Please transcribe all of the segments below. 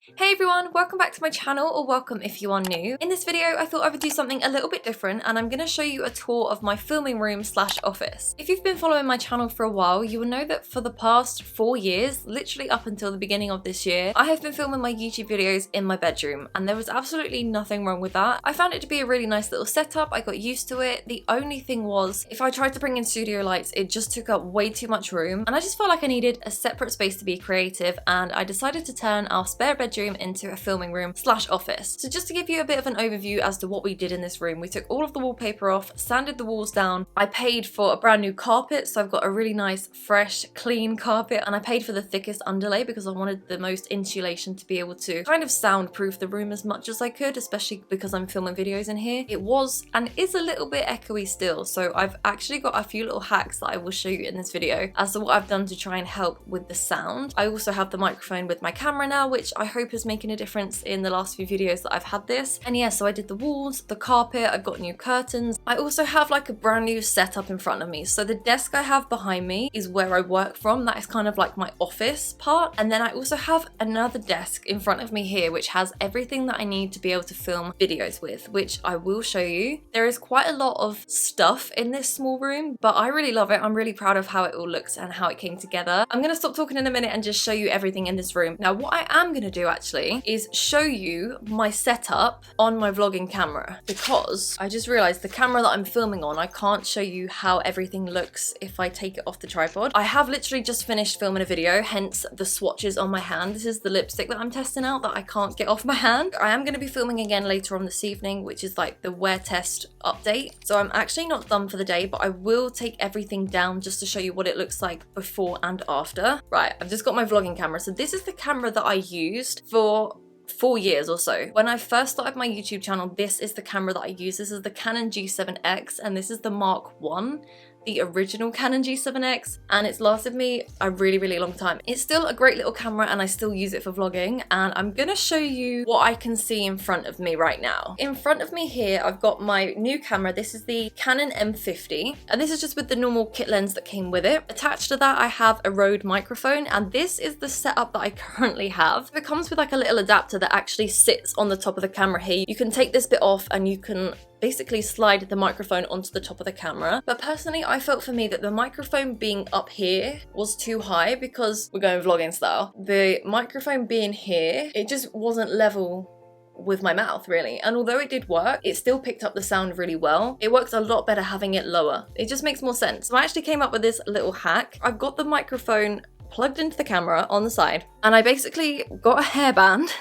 Hey everyone, welcome back to my channel, or welcome if you are new. In this video, I thought I would do something a little bit different, and I'm going to show you a tour of my filming room slash office. If you've been following my channel for a while, you will know that for the past 4 years, literally up until the beginning of this year, I have been filming my YouTube videos in my bedroom, and there was absolutely nothing wrong with that. I found it to be a really nice little setup, I got used to it. The only thing was, if I tried to bring in studio lights, it just took up way too much room, and I just felt like I needed a separate space to be creative, and I decided to turn our spare bedroom into a filming room slash office. So just to give you a bit of an overview as to what we did in this room, we took all of the wallpaper off, sanded the walls down. I paid for a brand new carpet, so I've got a really nice, fresh, clean carpet, and I paid for the thickest underlay because I wanted the most insulation to be able to kind of soundproof the room as much as I could, especially because I'm filming videos in here. It was and is a little bit echoey still, so I've actually got a few little hacks that I will show you in this video as to what I've done to try and help with the sound. I also have the microphone with my camera now, which I hope is making a difference in the last few videos that I've had this. And yeah, so I did the walls, the carpet, I've got new curtains. I also have like a brand new setup in front of me. So the desk I have behind me is where I work from. That is kind of like my office part. And then I also have another desk in front of me here, which has everything that I need to be able to film videos with, which I will show you. There is quite a lot of stuff in this small room, but I really love it. I'm really proud of how it all looks and how it came together. I'm gonna stop talking in a minute and just show you everything in this room. Now, what I am gonna do actually is show you my setup on my vlogging camera, because I just realized the camera that I'm filming on, I can't show you how everything looks if I take it off the tripod. I have literally just finished filming a video, hence the swatches on my hand. This is the lipstick that I'm testing out that I can't get off my hand. I am going to be filming again later on this evening, which is like the wear test update. So I'm actually not done for the day, but I will take everything down just to show you what it looks like before and after. Right, I've just got my vlogging camera. So this is the camera that I used for 4 years or so. When I first started my YouTube channel, this is the camera that I use. This is the Canon G7X, and this is the Mark 1. The original Canon G7X, and it's lasted me a really long time. It's still a great little camera and I still use it for vlogging, and I'm gonna show you what I can see in front of me right now. In front of me here, I've got my new camera. This is the Canon M50, and this is just with the normal kit lens that came with it. Attached to that, I have a Rode microphone, and this is the setup that I currently have. It comes with like a little adapter that actually sits on the top of the camera here. You can take this bit off and you can basically slide the microphone onto the top of the camera. But personally, I felt for me that the microphone being up here was too high, because we're going vlogging style. The microphone being here, it just wasn't level with my mouth really, and although it did work, it still picked up the sound really well. It works a lot better having it lower. It just makes more sense. So I actually came up with this little hack. I've got the microphone plugged into the camera on the side, and I basically got a hairband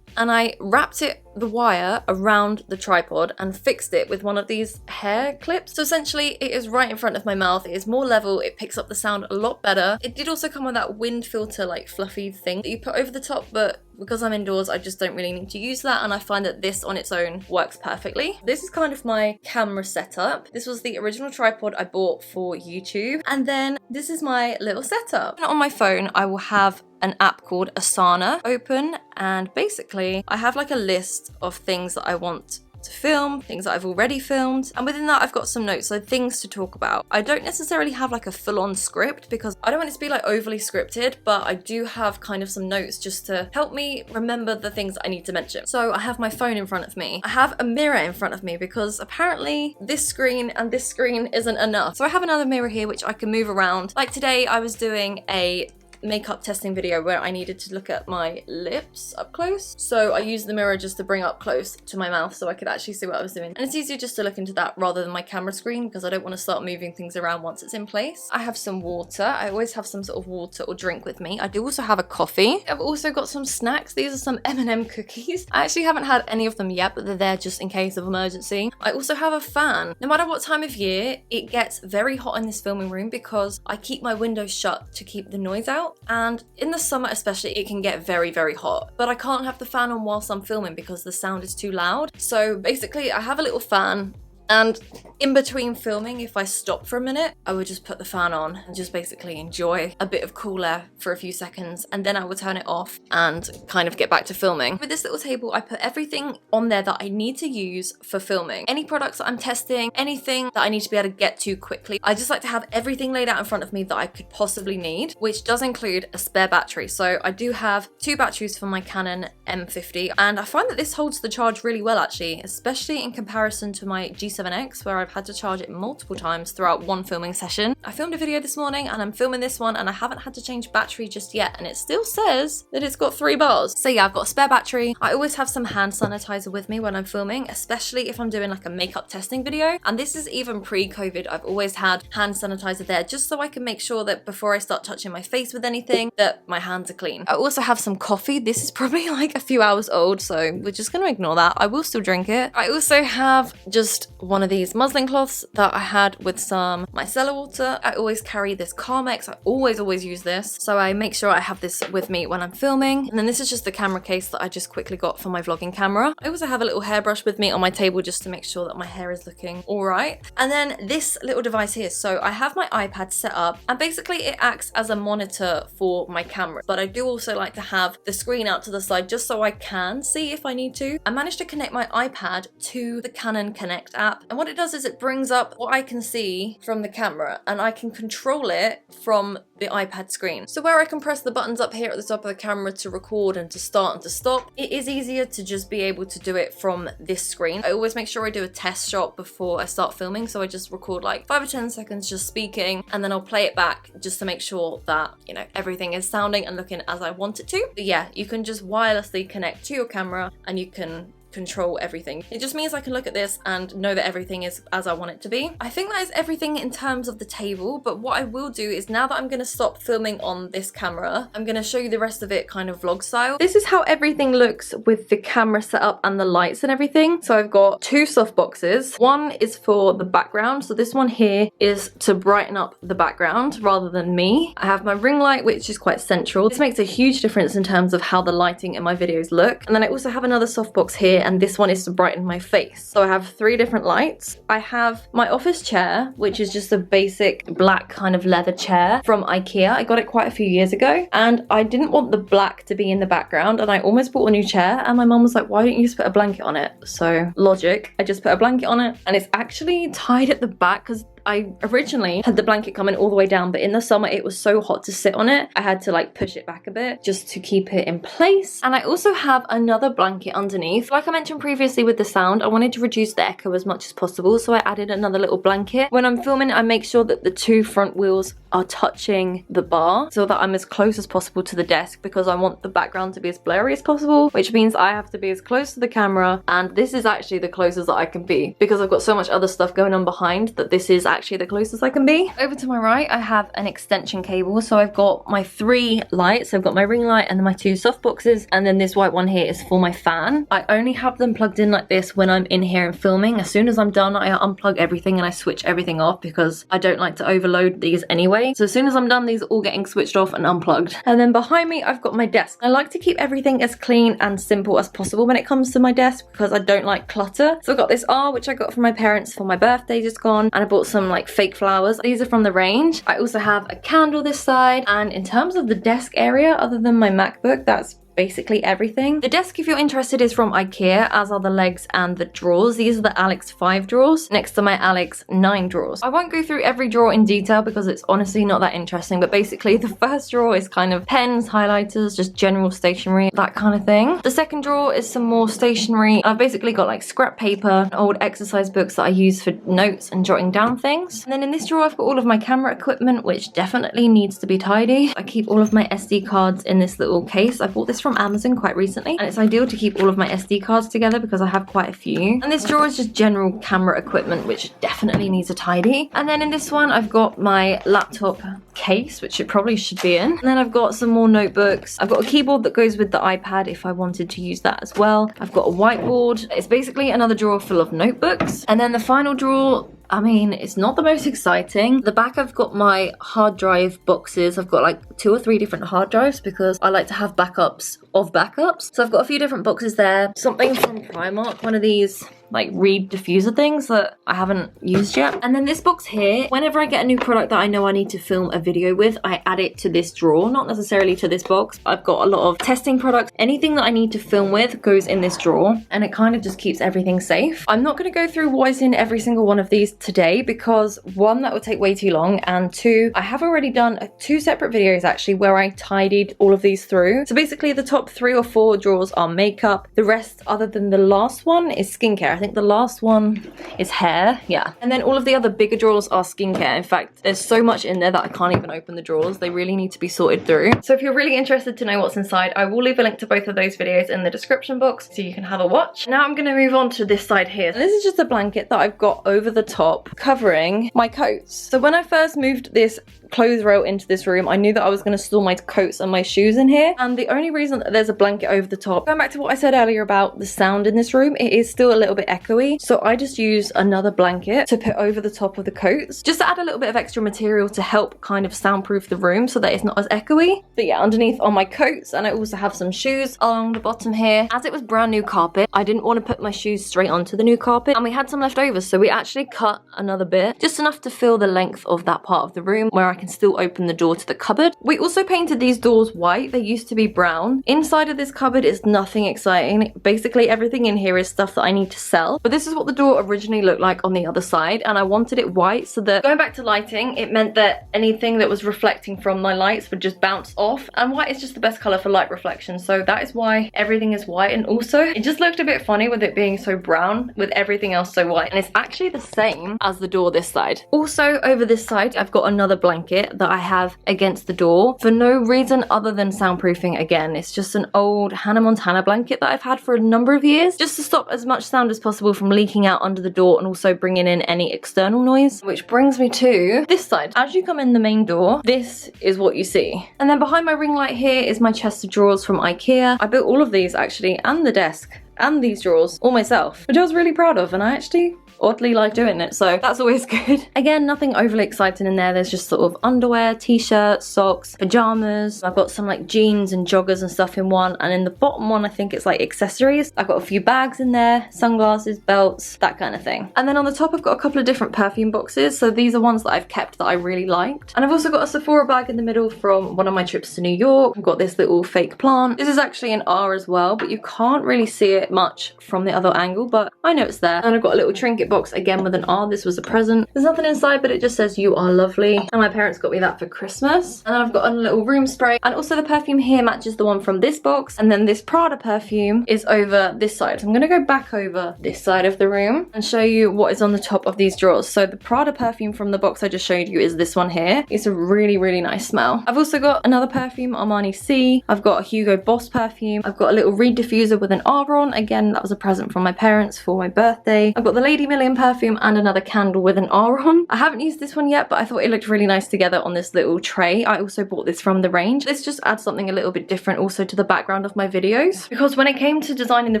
and I wrapped the wire around the tripod and fixed it with one of these hair clips. So essentially it is right in front of my mouth. It is more level, it picks up the sound a lot better. It did also come with that wind filter like fluffy thing that you put over the top, but because I'm indoors, I just don't really need to use that, and I find that this on its own works perfectly. This is kind of my camera setup. This was the original tripod I bought for YouTube, and then this is my little setup. And on my phone, I will have an app called Asana open, and basically I have like a list of things that I want to film, things that I've already filmed, and within that I've got some notes, so things to talk about. I don't necessarily have like a full-on script because I don't want it to be like overly scripted, but I do have kind of some notes just to help me remember the things that I need to mention. So I have my phone in front of me. I have a mirror in front of me because apparently this screen and this screen isn't enough. So I have another mirror here which I can move around. Like today I was doing a makeup testing video where I needed to look at my lips up close. So I used the mirror just to bring up close to my mouth so I could actually see what I was doing. And it's easier just to look into that rather than my camera screen, because I don't want to start moving things around once it's in place. I have some water. I always have some sort of water or drink with me. I do also have a coffee. I've also got some snacks. These are some M&M cookies. I actually haven't had any of them yet, but they're there just in case of emergency. I also have a fan. No matter what time of year, it gets very hot in this filming room because I keep my windows shut to keep the noise out. And in the summer especially, it can get very hot, but I can't have the fan on whilst I'm filming because the sound is too loud. So basically I have a little fan, and in between filming, if I stop for a minute, I would just put the fan on and just basically enjoy a bit of cool air for a few seconds, and then I would turn it off and kind of get back to filming. With this little table, I put everything on there that I need to use for filming. Any products that I'm testing, anything that I need to be able to get to quickly. I just like to have everything laid out in front of me that I could possibly need, which does include a spare battery. So I do have 2 batteries for my Canon M50, and I find that this holds the charge really well actually, especially in comparison to my G7X, where I've had to charge it multiple times throughout one filming session. I filmed a video this morning and I'm filming this one and I haven't had to change battery just yet, and it still says that it's got 3 bars. So yeah, I've got a spare battery. I always have some hand sanitizer with me when I'm filming, especially if I'm doing like a makeup testing video, and this is even pre-COVID. I've always had hand sanitizer there just so I can make sure that before I start touching my face with anything that my hands are clean. I also have some coffee. This is probably like a few hours old, so we're just gonna ignore that. I will still drink it. I also have just one of these muslin cloths that I had with some micellar water. I always carry this Carmex. I always use this, so I make sure I have this with me when I'm filming. And then this is just the camera case that I just quickly got for my vlogging camera. I also have a little hairbrush with me on my table just to make sure that my hair is looking all right. And then this little device here. So I have my iPad set up, and basically it acts as a monitor for my camera, but I do also like to have the screen out to the side just so I can see if I need to. I managed to connect my iPad to the Canon Connect app, and what it does is it brings up what I can see from the camera, and I can control it from the iPad screen. So where I can press the buttons up here at the top of the camera to record and to start and to stop, it is easier to just be able to do it from this screen. I always make sure I do a test shot before I start filming, so I just record like 5 or 10 seconds just speaking, and then I'll play it back just to make sure that, you know, everything is sounding and looking as I want it to. But yeah, you can just wirelessly connect to your camera and you can control everything. It just means I can look at this and know that everything is as I want it to be. I think that is everything in terms of the table, but what I will do is, now that I'm going to stop filming on this camera, I'm going to show you the rest of it kind of vlog style. This is how everything looks with the camera set up and the lights and everything. So I've got 2 soft boxes. One is for the background, so this one here is to brighten up the background rather than me. I have my ring light, which is quite central. This makes a huge difference in terms of how the lighting in my videos look. And then I also have another soft box here, and this one is to brighten my face. So I have 3 different lights. I have my office chair, which is just a basic black kind of leather chair from IKEA. I got it quite a few years ago, and I didn't want the black to be in the background, and I almost bought a new chair, and my mum was like, why don't you just put a blanket on it? So logic, I just put a blanket on it, and it's actually tied at the back because I originally had the blanket coming all the way down, but in the summer it was so hot to sit on it, I had to like push it back a bit just to keep it in place. And I also have another blanket underneath. Like I mentioned previously with the sound, I wanted to reduce the echo as much as possible, so I added another little blanket. When I'm filming, I make sure that the 2 front wheels are touching the bar so that I'm as close as possible to the desk, because I want the background to be as blurry as possible, which means I have to be as close to the camera, and this is actually the closest that I can be because I've got so much other stuff going on behind that this is actually the closest I can be. Over to my right, I have an extension cable. So I've got my 3 lights. I've got my ring light and then my 2 soft boxes, and then this white one here is for my fan. I only have them plugged in like this when I'm in here and filming. As soon as I'm done, I unplug everything and I switch everything off because I don't like to overload these anyway. So as soon as I'm done, these are all getting switched off and unplugged. And then behind me, I've got my desk. I like to keep everything as clean and simple as possible when it comes to my desk because I don't like clutter. So I've got this R, which I got from my parents for my birthday just gone, and I bought some like fake flowers. These are from the range. I also have a candle this side, and in terms of the desk area, other than my MacBook, that's basically everything. The desk, if you're interested, is from IKEA, as are the legs and the drawers. These are the Alex 5 drawers next to my Alex 9 drawers. I won't go through every drawer in detail because it's honestly not that interesting, but basically the first drawer is kind of pens, highlighters, just general stationery, that kind of thing. The second drawer is some more stationery. I've basically got like scrap paper, old exercise books that I use for notes and jotting down things. And then in this drawer I've got all of my camera equipment, which definitely needs to be tidy. I keep all of my SD cards in this little case. I bought this from Amazon quite recently, and it's ideal to keep all of my SD cards together because I have quite a few. And this drawer is just general camera equipment, which definitely needs a tidy. And then in this one I've got my laptop case, which it probably should be in. And then I've got some more notebooks. I've got a keyboard that goes with the iPad if I wanted to use that as well. I've got a whiteboard. It's basically another drawer full of notebooks. And then the final drawer, I mean, it's not the most exciting. The back, I've got my hard drive boxes. I've got like 2 or 3 different hard drives because I like to have backups of backups. So I've got a few different boxes there. Something from Primark, one of these like reed diffuser things that I haven't used yet. And then this box here, whenever I get a new product that I know I need to film a video with, I add it to this drawer, not necessarily to this box. I've got a lot of testing products. Anything that I need to film with goes in this drawer, and it kind of just keeps everything safe. I'm not going to go through what's in every single one of these today because one, that would take way too long, and two, I have already done 2 separate videos actually where I tidied all of these through. So basically the top 3 or 4 drawers are makeup. The rest, other than the last one, is skincare. I think the last one is hair, yeah. And then all of the other bigger drawers are skincare. In fact, there's so much in there that I can't even open the drawers. They really need to be sorted through. So if you're really interested to know what's inside, I will leave a link to both of those videos in the description box so you can have a watch. Now I'm going to move on to this side here. And this is just a blanket that I've got over the top covering my coats. So when I first moved this clothes row into this room, I knew that I was going to store my coats and my shoes in here, and the only reason that there's a blanket over the top, going back to what I said earlier about the sound in this room, it is still a little bit echoey, so I just use another blanket to put over the top of the coats, just to add a little bit of extra material to help kind of soundproof the room so that it's not as echoey. But yeah, underneath are my coats, and I also have some shoes along the bottom here. As it was brand new carpet, I didn't want to put my shoes straight onto the new carpet, and we had some left over, so we actually cut another bit, just enough to fill the length of that part of the room where I can still open the door to the cupboard. We also painted these doors white. They used to be brown. Inside of this cupboard is nothing exciting. Basically everything in here is stuff that I need to sell. But this is what the door originally looked like on the other side, and I wanted it white so that, going back to lighting, it meant that anything that was reflecting from my lights would just bounce off, and white is just the best color for light reflection, so that is why everything is white. And also it just looked a bit funny with it being so brown with everything else so white, and it's actually the same as the door this side. Also over this side I've got another blanket that I have against the door for no reason other than soundproofing. Again, it's just an old Hannah Montana blanket that I've had for a number of years, just to stop as much sound as possible from leaking out under the door and also bringing in any external noise. Which brings me to this side. As you come in the main door, this is what you see. And then behind my ring light here is my chest of drawers from IKEA. I built all of these actually, and the desk and these drawers all myself, which I was really proud of, and I actually oddly like doing it, so that's always good. Again, nothing overly exciting in there. There's just sort of underwear, t-shirts, socks, pajamas. I've got some like jeans and joggers and stuff in one, and in the bottom one I think it's like accessories. I've got a few bags in there, sunglasses, belts, that kind of thing. And then on the top I've got a couple of different perfume boxes, so these are ones that I've kept that I really liked. And I've also got a Sephora bag in the middle from one of my trips to New York. I've got this little fake plant. This is actually an R as well, but you can't really see it much from the other angle, but I know it's there. And I've got a little trinket box again with an R. This was a present. There's nothing inside, but it just says "You are lovely," and my parents got me that for Christmas. And then I've got a little room spray, and also the perfume here matches the one from this box, and then this Prada perfume is over this side. So I'm gonna go back over this side of the room and show you what is on the top of these drawers. So the Prada perfume from the box I just showed you is this one here. It's a really, really nice smell. I've also got another perfume, Armani C. I've got a Hugo Boss perfume. I've got a little reed diffuser with an R on. Again, that was a present from my parents for my birthday. I've got the Lady Million perfume and another candle with an R on. I haven't used this one yet, but I thought it looked really nice together on this little tray. I also bought this from the range. This just adds something a little bit different also to the background of my videos, because when it came to designing the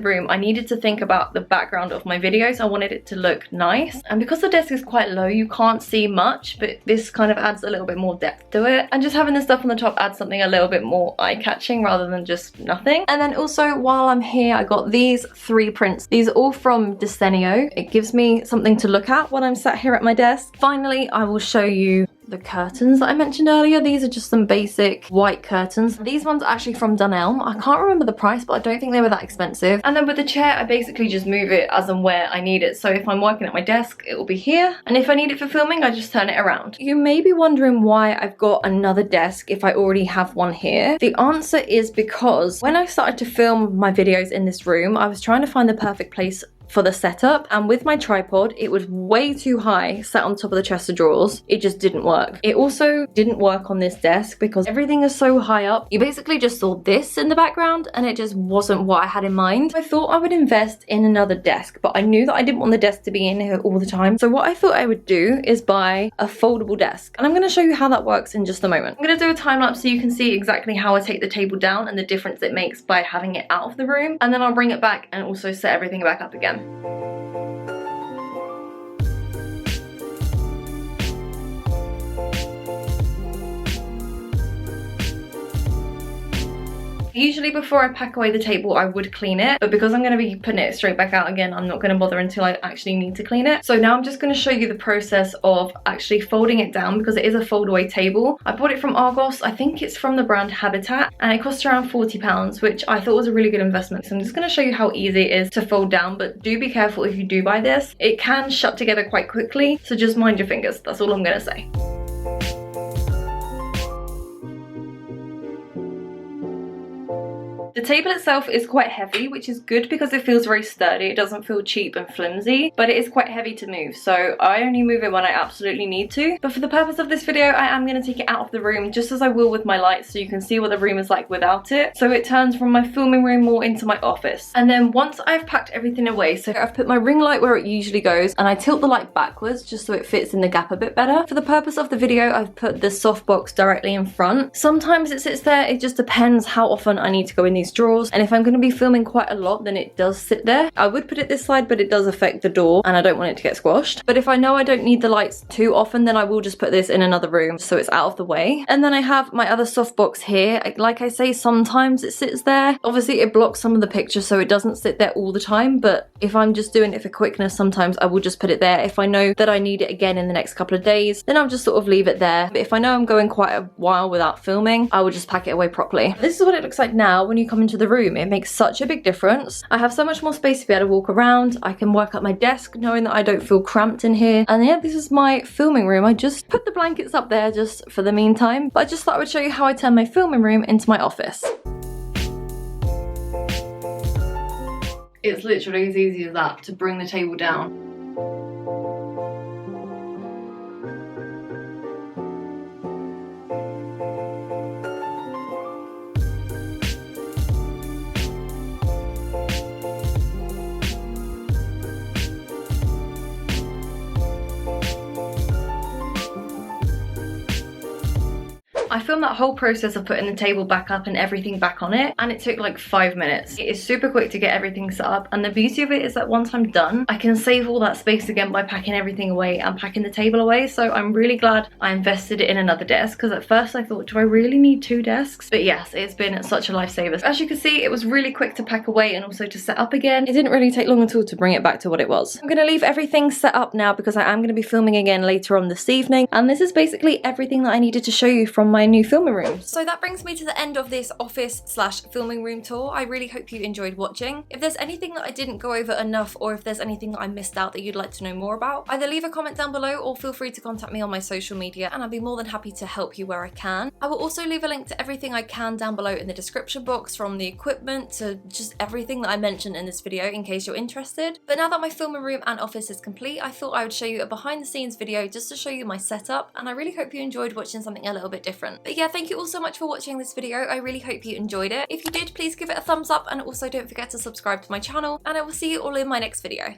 room, I needed to think about the background of my videos. I wanted it to look nice, and because the desk is quite low, you can't see much, but this kind of adds a little bit more depth to it, and just having this stuff on the top adds something a little bit more eye-catching rather than just nothing. And then also, while I'm here, I got these 3 prints. These are all from Desenio. It gives me something to look at when I'm sat here at my desk. Finally, I will show you the curtains that I mentioned earlier. These are just some basic white curtains. These ones are actually from Dunelm. I can't remember the price, but I don't think they were that expensive. And then with the chair, I basically just move it as and where I need it. So if I'm working at my desk, it will be here. And if I need it for filming, I just turn it around. You may be wondering why I've got another desk if I already have one here. The answer is because when I started to film my videos in this room, I was trying to find the perfect place for the setup, and with my tripod it was way too high sat on top of the chest of drawers. It just didn't work. It also didn't work on this desk because everything is so high up. You basically just saw this in the background and it just wasn't what I had in mind. I thought I would invest in another desk, but I knew that I didn't want the desk to be in here all the time. So what I thought I would do is buy a foldable desk, and I'm going to show you how that works in just a moment. I'm going to do a time lapse so you can see exactly how I take the table down and the difference it makes by having it out of the room, and then I'll bring it back and also set everything back up again. Usually before I pack away the table I would clean it, but because I'm going to be putting it straight back out again, I'm not going to bother until I actually need to clean it. So now I'm just going to show you the process of actually folding it down, because it is a fold away table. I bought it from Argos. I think it's from the brand Habitat, and it costs around £40, which I thought was a really good investment. So I'm just going to show you how easy it is to fold down, but do be careful if you do buy this. It can shut together quite quickly, so just mind your fingers. That's all I'm going to say. The table itself is quite heavy, which is good because it feels very sturdy. It doesn't feel cheap and flimsy, but it is quite heavy to move. So I only move it when I absolutely need to. But for the purpose of this video, I am going to take it out of the room just as I will with my lights, so you can see what the room is like without it. So it turns from my filming room more into my office. And then once I've packed everything away, so I've put my ring light where it usually goes, and I tilt the light backwards just so it fits in the gap a bit better. For the purpose of the video, I've put the softbox directly in front. Sometimes it sits there. It just depends how often I need to go in these drawers, and if I'm going to be filming quite a lot, then it does sit there. I would put it this side, but it does affect the door and I don't want it to get squashed. But if I know I don't need the lights too often, then I will just put this in another room so it's out of the way. And then I have my other softbox here. Like I say, sometimes it sits there. Obviously it blocks some of the picture, so it doesn't sit there all the time, but if I'm just doing it for quickness, sometimes I will just put it there. If I know that I need it again in the next couple of days, then I'll just sort of leave it there. But if I know I'm going quite a while without filming, I will just pack it away properly. This is what it looks like now when you come into the room. It makes such a big difference. I have so much more space to be able to walk around. I can work at my desk knowing that I don't feel cramped in here. And yeah, this is my filming room. I just put the blankets up there just for the meantime, but I just thought I would show you how I turn my filming room into my office. It's literally as easy as that to bring the table down. I filmed that whole process of putting the table back up and everything back on it, and it took like 5 minutes. It is super quick to get everything set up, and the beauty of it is that once I'm done, I can save all that space again by packing everything away and packing the table away. So I'm really glad I invested it in another desk, because at first I thought, do I really need 2 desks? But yes, it's been such a lifesaver. As you can see, it was really quick to pack away and also to set up again. It didn't really take long at all to bring it back to what it was. I'm gonna leave everything set up now because I am gonna be filming again later on this evening, and this is basically everything that I needed to show you from my new filming room. So that brings me to the end of this office slash filming room tour. I really hope you enjoyed watching. If there's anything that I didn't go over enough, or if there's anything that I missed out that you'd like to know more about, either leave a comment down below or feel free to contact me on my social media, and I'll be more than happy to help you where I can. I will also leave a link to everything I can down below in the description box, from the equipment to just everything that I mentioned in this video, in case you're interested. But now that my filming room and office is complete, I thought I would show you a behind the scenes video just to show you my setup, and I really hope you enjoyed watching something a little bit different. But yeah, thank you all so much for watching this video. I really hope you enjoyed it. If you did, please give it a thumbs up, and also don't forget to subscribe to my channel, and I will see you all in my next video.